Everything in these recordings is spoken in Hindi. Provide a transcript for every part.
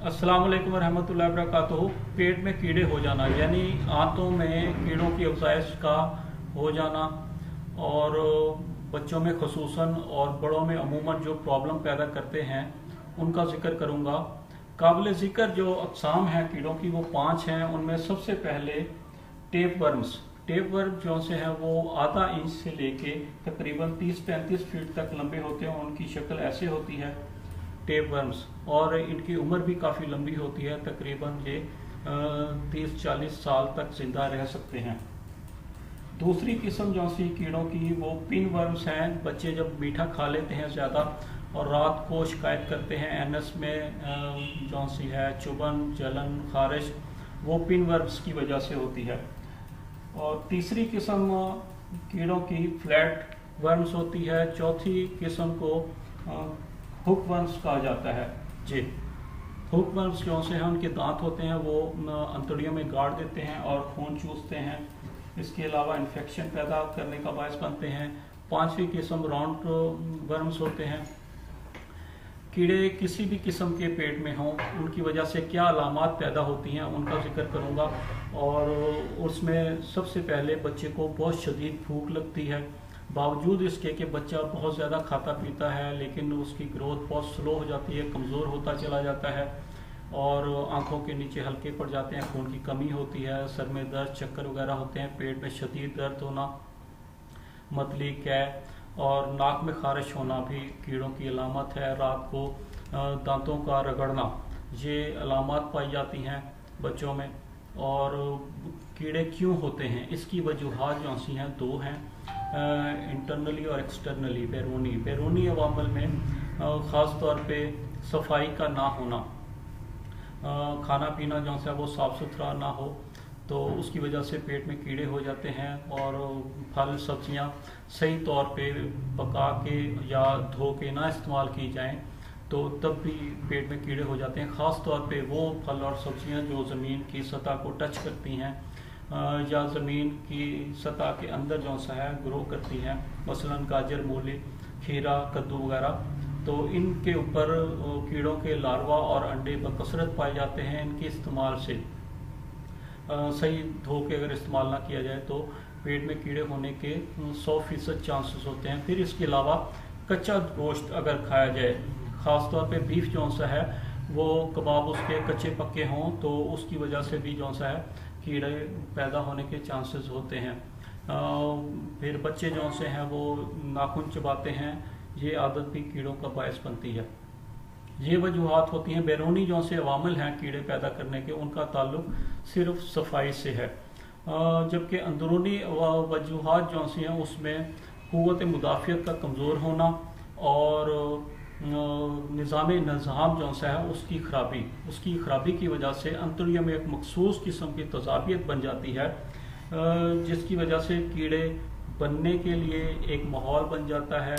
अस्सलाम वालेकुम रहमतुल्लाहि वबरकातुहू। पेट में कीड़े हो जाना यानी आंतों में कीड़ों की अफज़ाइश का हो जाना और बच्चों में खसूसन और बड़ों में अमूमन जो प्रॉब्लम पैदा करते हैं उनका जिक्र करूंगा। काबिल ज़िक्र जो अक़साम हैं कीड़ों की वो 5 हैं। उनमें सबसे पहले टेप वर्म जो से हैं वो आधा इंच से लेके तकरीबन 30-35 फीट तक लंबे होते हैं। उनकी शक्ल ऐसे होती है टेप वर्म्स, और इनकी उम्र भी काफ़ी लंबी होती है, तकरीबन ये 30-40 साल तक जिंदा रह सकते हैं। दूसरी किस्म जो सी कीड़ों की वो पिन वर्म्स हैं। बच्चे जब मीठा खा लेते हैं ज़्यादा और रात को शिकायत करते हैं एनस में जो सी है चुभन, जलन, खारिश, वो पिन वर्म्स की वजह से होती है। और तीसरी किस्म कीड़ों की फ्लैट वर्म्स होती है। चौथी किस्म को हुक वर्म्स कहा जाता है। जी, हुक वर्म्स जो से हैं उनके दांत होते हैं वो अंतड़ियों में गाड़ देते हैं और खून चूसते हैं। इसके अलावा इन्फेक्शन पैदा करने का बायस बनते हैं। पांचवी किस्म राउंड वर्म्स होते हैं। कीड़े किसी भी किस्म के पेट में हों उनकी वजह से क्या अलामात पैदा होती हैं उनका जिक्र करूँगा। और उसमें सबसे पहले बच्चे को बहुत शदीद भूख लगती है, बावजूद इसके कि बच्चा बहुत ज़्यादा खाता पीता है, लेकिन उसकी ग्रोथ बहुत स्लो हो जाती है, कमज़ोर होता चला जाता है और आंखों के नीचे हल्के पड़ जाते हैं, खून की कमी होती है, सर में दर्द, चक्कर वगैरह होते हैं, पेट में शदीद दर्द होना, मतली, कै और नाक में खारिश होना भी कीड़ों की अलामत है। रात को दांतों का रगड़ना, ये अलामत पाई जाती हैं बच्चों में। और कीड़े क्यों होते हैं इसकी वजूहात जो सी हैं 2 हैं, इंटरनली और एक्सटर्नली। बैरूनी अवामल में ख़ास तौर पे सफाई का ना होना, खाना पीना जो सा वो साफ़ सुथरा ना हो तो उसकी वजह से पेट में कीड़े हो जाते हैं। और फल सब्जियां सही तौर पे पका के या धो के ना इस्तेमाल की जाएं तो तब भी पेट में कीड़े हो जाते हैं। ख़ास तौर पे वो फल और सब्जियां जो ज़मीन की सतह को टच करती हैं या ज़मीन की सतह के अंदर जो सा है ग्रो करती हैं, मसलन गाजर, मूली, खीरा, कद्दू वगैरह, तो इनके ऊपर कीड़ों के लार्वा और अंडे बकसरत पाए जाते हैं। इनके इस्तेमाल से सही धो के अगर इस्तेमाल ना किया जाए तो पेट में कीड़े होने के 100% चांसेस होते हैं। फिर इसके अलावा कच्चा गोश्त अगर खाया जाए, ख़ास तौर पे बीफ जो सा है वो कबाब उसके कच्चे पक्के हों तो उसकी वजह से भी जो सा है कीड़े पैदा होने के चांसेस होते हैं। फिर बच्चे जो से हैं वो नाखून चबाते हैं, ये आदत भी कीड़ों का बायस बनती है। ये वजूहात होती हैं। बैरूनी जो से अवामिल हैं कीड़े पैदा करने के, उनका ताल्लुक सिर्फ सफाई से है, जबकि अंदरूनी वजूहात जो सी हैं उसमें क़ुव्वत मुदाफ़ियत का कमज़ोर होना और निज़ाम जो सा है उसकी खराबी की वजह से अंतड़ियों में एक मखसूस किस्म की तज़ाबियत बन जाती है, जिसकी वजह से कीड़े बनने के लिए एक माहौल बन जाता है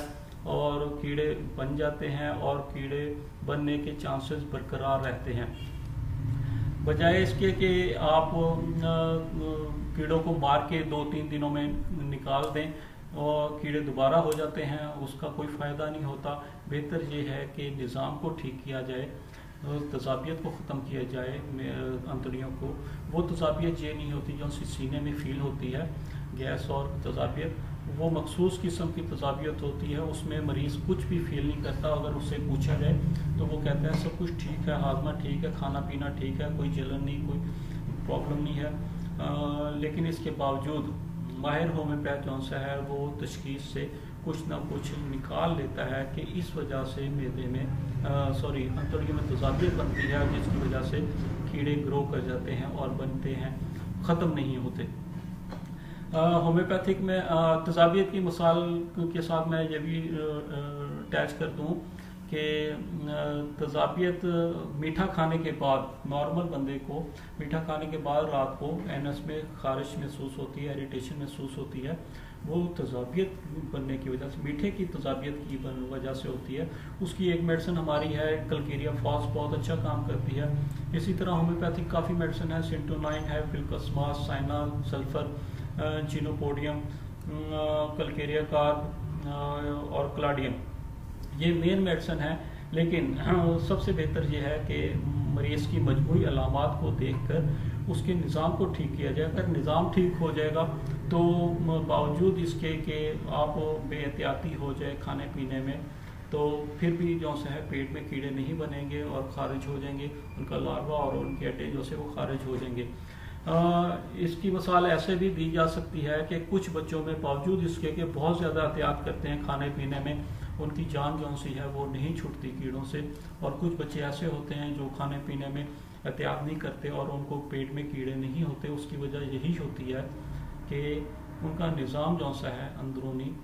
और कीड़े बन जाते हैं और कीड़े बनने के चांसेस बरकरार रहते हैं। बजाय इसके कि आप कीड़ों को मार के 2-3 दिनों में निकाल दें और कीड़े दोबारा हो जाते हैं, उसका कोई फ़ायदा नहीं होता। बेहतर ये है कि निज़ाम को ठीक किया जाए, तज़ाबियत को ख़त्म किया जाए अंतड़ियों को। वो तज़ाबियत ये नहीं होती जो सीने में फ़ील होती है, गैस और तज़ाबियत, वो मखसूस किस्म की तज़ाबियत होती है। उसमें मरीज़ कुछ भी फील नहीं करता। अगर उससे पूछा जाए तो वो कहता है सब कुछ ठीक है, हाजमा ठीक है, खाना पीना ठीक है, कोई जलन नहीं, कोई प्रॉब्लम नहीं है। लेकिन इसके बावजूद माहिर होम्योपैथ जो सा है वो तशख़ीस से कुछ ना कुछ निकाल लेता है कि इस वजह से मैदे में अंतड़ियों में तज़ाबियत बनती है, जिसकी वजह से कीड़े ग्रो कर जाते हैं और बनते हैं, ख़त्म नहीं होते। होम्योपैथिक में तज़ाबियत की मिसाल के साथ मैं ये भी अटैच कर दूँ कि तज़ाबियत मीठा खाने के बाद, नॉर्मल बंदे को मीठा खाने के बाद रात को एनस में खारिश महसूस होती है, इरिटेशन महसूस होती है, वो तज़ाबियत बनने की वजह से, मीठे की तज़ाबियत की वजह से होती है। उसकी एक मेडिसिन हमारी है कलकेरिया फॉस, बहुत अच्छा काम करती है। इसी तरह होम्योपैथिक काफ़ी मेडिसिन है, सिंटोनाइन है, filix mas, cina, sulphur, chenopodium, calcarea carb और क्लाडियम, ये मेन मेडिसिन है। लेकिन सबसे बेहतर ये है कि मरीज़ की मजमूई अलामात को देखकर उसके निज़ाम को ठीक किया जाए। अगर निज़ाम ठीक हो जाएगा तो बावजूद इसके कि आप बेहतियाती हो जाए खाने पीने में, तो फिर भी जो है पेट में कीड़े नहीं बनेंगे और खारिज हो जाएंगे, उनका लार्वा और उनके अड्डे जो से वो खारिज हो जाएंगे। इसकी मिसाल ऐसे भी दी जा सकती है कि कुछ बच्चों में बावजूद इसके कि बहुत ज़्यादा एहतियात करते हैं खाने पीने में, उनकी जान जो सी है वो नहीं छूटती कीड़ों से। और कुछ बच्चे ऐसे होते हैं जो खाने पीने में एहतियात नहीं करते और उनको पेट में कीड़े नहीं होते। उसकी वजह यही होती है कि उनका निज़ाम जो सा है अंदरूनी,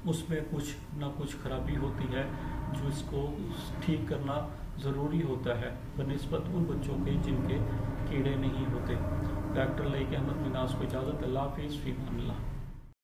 उसमें कुछ ना कुछ खराबी होती है जो इसको ठीक करना ज़रूरी होता है बनिस्बत उन बच्चों के जिनके कीड़े नहीं होते। डॉक्टर लईक अहमद मिनाज को इजाज़त। अल्लाह हाफ़िज़। फ़ी अमान अल्लाह।